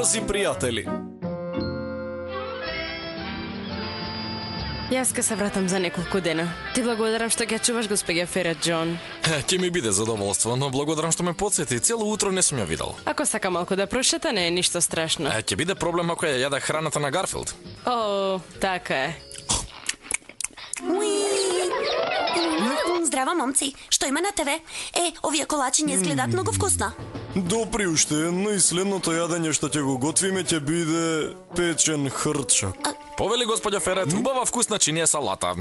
си, пријатели. Јас ке се вратам за неколку дена. Ти благодарам што ќе чуваш госпеѓа Ферет, Џон. Ќе ми биде задоволство, но благодарам што ме потсети. Цело утро не сум ја видел. Ако сака малку да прошета, не е ништо страшно. Ќе биде проблем ако ја јадах храната на Гарфилд. О, така е. Здраво, момци. Што има на ТВ? Овие колачи не изгледат многу вкусно. Допри уште едно и следното јадење што ќе го готвиме ќе биде печен хрчак. Повели господја Ферет, убава вкусна чинија салата.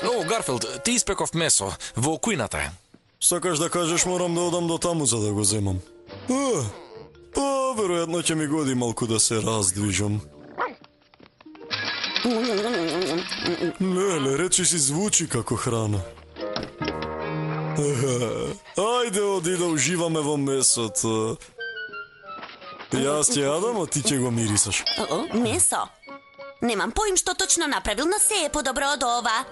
О, Гарфилд, ти испеков месо во кујната е. Сакаш да кажеш морам да одам до таму за да го земам? Па, веројатно ќе ми годи малку да се раздвижам. Леле, речи си звучи како храна. Ајде, оди да уживаме во месото. Јас ќе јадам, а ти ќе го мирисаш. Месо? Немам поим што точно направил, но се е подобро од ова.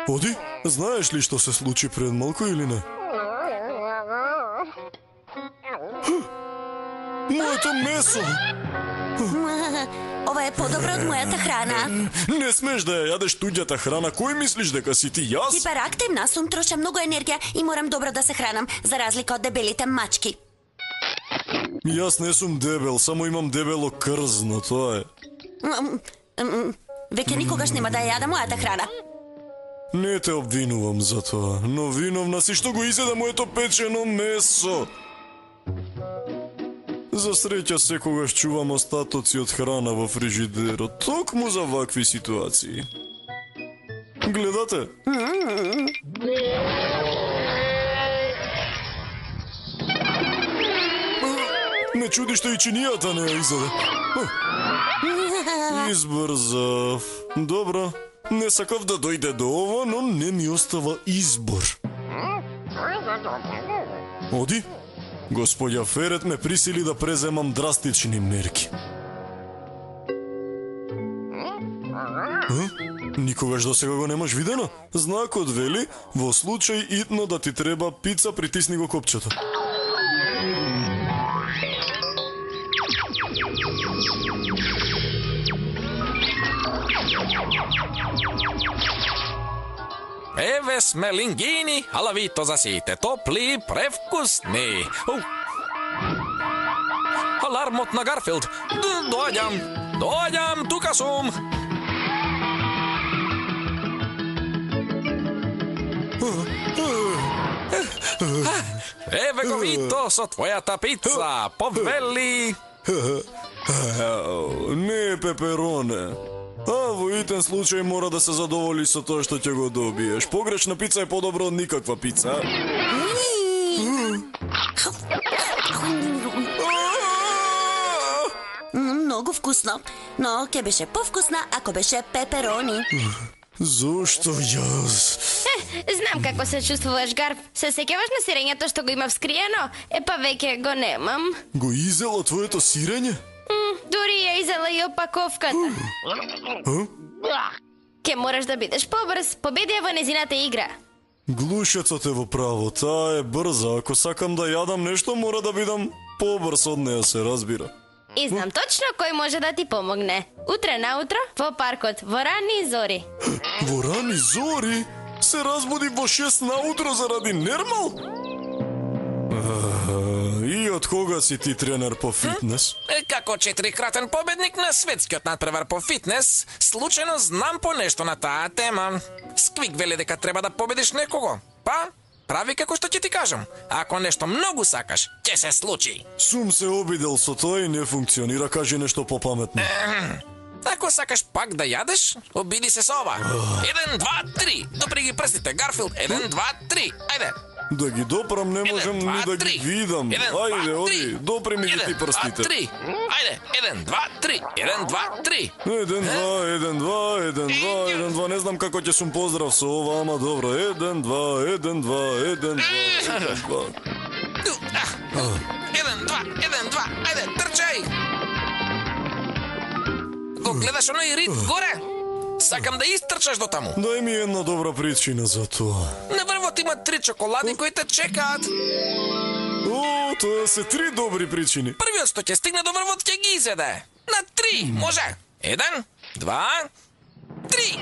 Оди, знаеш ли што се случи пред малку или не? Моето месо! Ова е подобро од мојата храна. Не смеш да ја јадеш туѓата храна. Кој мислиш дека си ти, јас? Хиперактивна сум, трошам многу енергија и морам добро да се хранам, за разлика од дебелите мачки. Јас не сум дебел, само имам дебело крзно, тоа е. Веќе никогаш нема да ја јадам мојата храна. Не те обвинувам за тоа, но виновна си што го изеда моето печено месо. За среќа секогаш чувам остатоци од храна во фрижидерот, токму за вакви ситуации. Гледате? Не чуди што и чинијата не ја изеде. Избрзав. Добро, не сакав да дојде до ова, но не ми остава избор. Оди? Господја Ферет ме присили да преземам драстични мерки. Никогаш до сега го немаш видено? Знакот вели, во случај итно да ти треба пица, притисни го копчето. Еве сме лингини, алавито за сите, топли и превкусни. Алармот на Гарфилд. Доаѓам, тука сум. Еве го Вито со твојата пица, повели. Не, пепероне. Во итен случај мора да се задоволи со тоа што ќе го добиеш. Погрешна пица е подобро од никаква пица. Многу вкусно, но ќе беше повкусна ако беше пеперони. Зошто јас? Знам како се чувствуваш, Гарф. Се сеќаваш на сирењето што го има вскриено? Па веќе го немам. Го изела твоето сирење? Дури ја изела и опаковката. Ке мораш да бидеш побрз. Победи ја во незината игра. Глушецот е во право, таа е брза. Ако сакам да јадам нешто, мора да бидам побрз од неја, се разбира. И знам точно кој може да ти помогне. Утре наутро во паркот, во ранни зори. Во ранни зори? Се разбуди во 6 наутро заради нермал? И од кога си ти тренер по фитнес? Како 4-кратен победник на светскиот надпревар по фитнес, случајно знам по нешто на таа тема. Сквик вели дека треба да победиш некого. Па, прави како што ќе ти кажам. Ако нешто многу сакаш, ќе се случи. Сум се обидел со тоа и не функционира, кажи нешто попаметно. Ако сакаш пак да јадеш, обиди се со ова. 1, 2, 3. Допри ги прстите, Гарфилд. 1, 2, 3. Ајде. Да ги допрам не можам ни да ги видам. Ајде, оди, допри ми ги ти прстите. 3. Ајде, 1, 2, 3. 1, 2, 3. 1, 2, 1, 2, 1, 2, 1, 2. Не знам како ќе сум поздрав со ова, ама добро. 1, 2, 1, 2, 1, 2, 1, 2. 1, 2, 1, 2. Ајде, трчај. Го гледаш оној рид горе? Сакам да истрчаш до таму. Дај ми една добра причина за тоа. На врвот има 3 чоколади кои те чекаат. О, тоа се 3 добри причини. Првиот што ќе стигне до врвот ќе ги изеде. На 3, може. 1, 2, 3.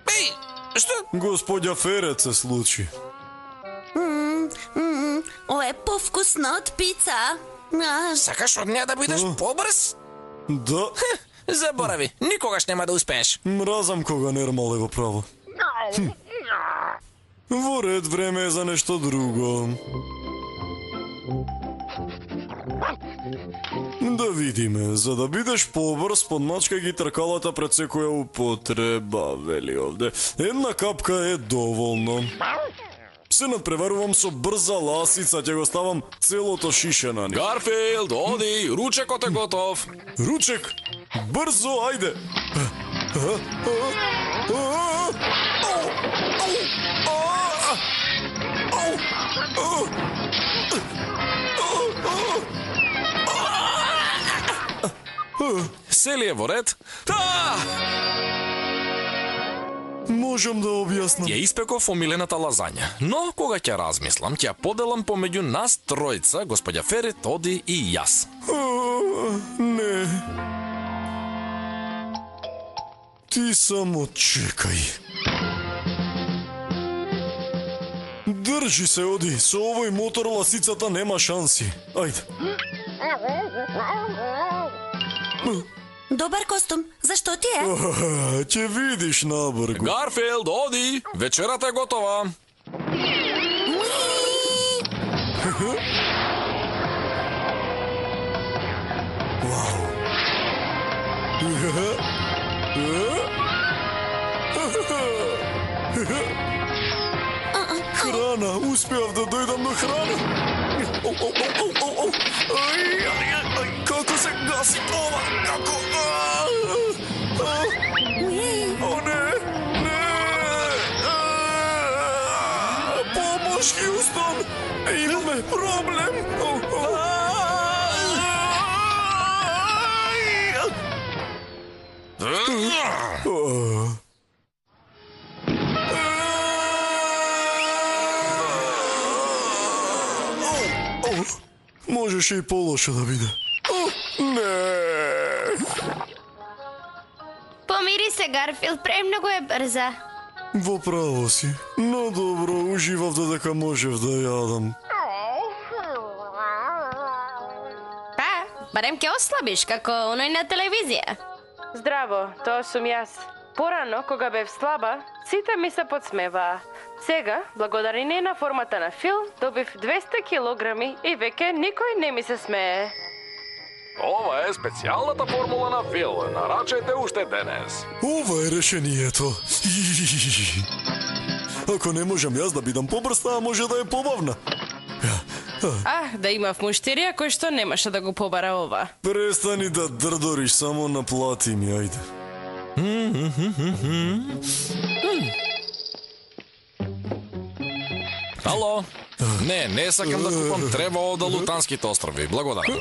Еј, што? Господја Ферет се случи. Ова е повкусно од пица. Сакаш од неа да бидеш побрз? Да, Заборави, никогаш нема да успееш. мразам кога Нермал е во право. Во ред, време е за нешто друго. Да видиме, за да бидеш побрз, подмачкај ги тркалата пред секоја употреба, вели овде. Една капка е доволно. Се надпреварувам со брза ласица, ќе го ставам целото шише на нив. Гарфилд, оди, ручекот е готов. Ручек, брзо, ајде. Се ли е во ред? Можам да објаснам. Ја испеков омилената лазања, но кога ќе размислам, ќе ја поделам помеѓу нас тројца, господја Ферет, Оди и јас. Не. Ти само чекај. Држи се, Оди, со овој мотор ласицата нема шанси. Ајде. Добар костум. Зашто ти е? Ќе видиш набргу. Гарфилд, Оди, вечерата е готова. Храна, успеав да дојдам до храна. Како се гаси ова? Како? О, не! Не! Помош, Хјустон! Имаме проблем! Можеше и полошо да биде. Не! Помири се, Гарфилд, премногу е брза. Во право си. Но добро, уживав додека можев да јадам. Па, барем ќе ослабиш, како оној на телевизија. Здраво, тоа сум јас. Порано, кога бев слаба, сите ми се подсмеваа. Сега, благодарение на формата на Фил, добив 200 килограми и веќе никој не ми се смее. Ова е специјалната формула на Фил. Нарачајте уште денес. Ова е решението. Ако не можам јас да бидам побрз, таа може да е побавна. Да имав муштерија кој што немаше да го побара ова. Престани да дрдориш, само наплати ми, ајде. Ало? Не сакам да купам трева од Алутанските острови. Благодарам.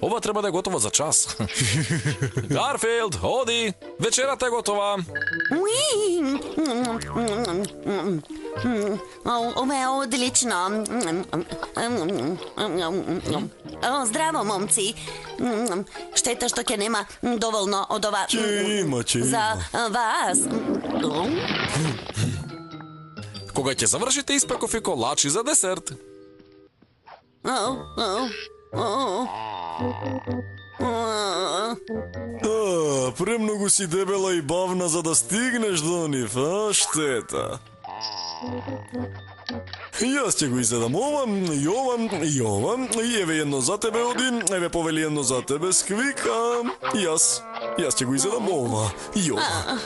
Ова треба да е готова за час. Гарфилд, Оди, вечерата е готова. Ова е одлично. Здраво, момци. Штета што ќе нема доволно од ова Ќе има. за вас. Кога ќе завршите, испеков и колачи за десерт. Премногу си дебела и бавна за да стигнеш до нив, штета. Јас ќе го изедам ова, и ова, и ова, и еве едно за тебе, Оди, еве повели едно за тебе, Сквик, јас ќе го изедам ова, и ова.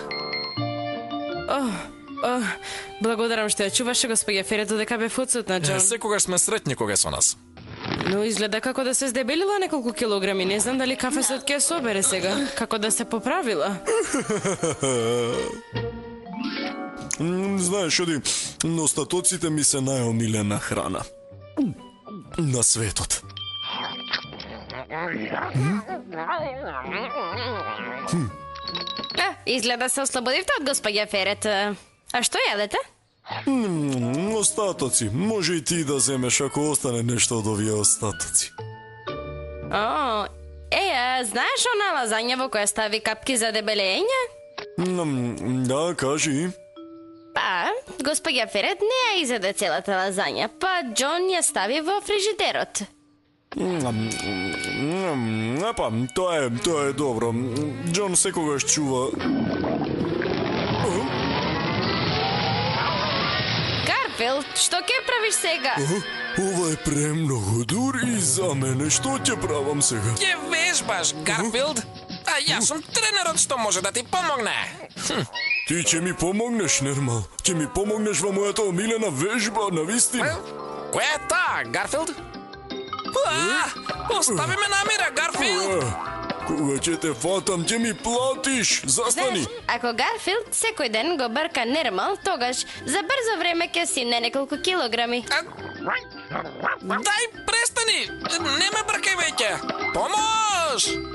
Благодарам што ја чуваше, господја Ферет, додека бев отсутна, Џон. Секогаш сме сретни кога е со нас. Но изгледа како да се здебелила неколку килограми. Не знам дали кафесот ќе собере сега. Како да се поправила. Знаеш, Оди, остатоците ми се најомилена храна на светот. Изгледа се ослободивте од господја Ферет. А што јадете? Остатоци. Може и ти да земеш ако остане нешто од овие остатоци. О, знаеш она лазања во која стави капки за дебелење? Да, кажи. Па, господја Ферет не ја изеде целата лазања, па Џон ја стави во фрижидерот. Па, тоа е добро. Џон секогаш чува. Гарфилд, што ќе правиш сега? Ова е премногу дури и за мене. Што ќе правам сега? Ќе вежбаш, Гарфилд. А јас сум тренерот што може да ти помогне. Ти ќе ми помогнеш, Нермал? Ќе ми помогнеш во мојата омилена вежба, навистина? Која е таа, Гарфилд? Остави ме на мира, Гарфилд! Кога ќе те фатам, ќе ми платиш. Застани. Знаеш, ако Гарфилд секој ден го брка Нермал, тогаш за брзо време ќе симне неколку килограми. Дај, престани! Не ме бркај веќе! Помош!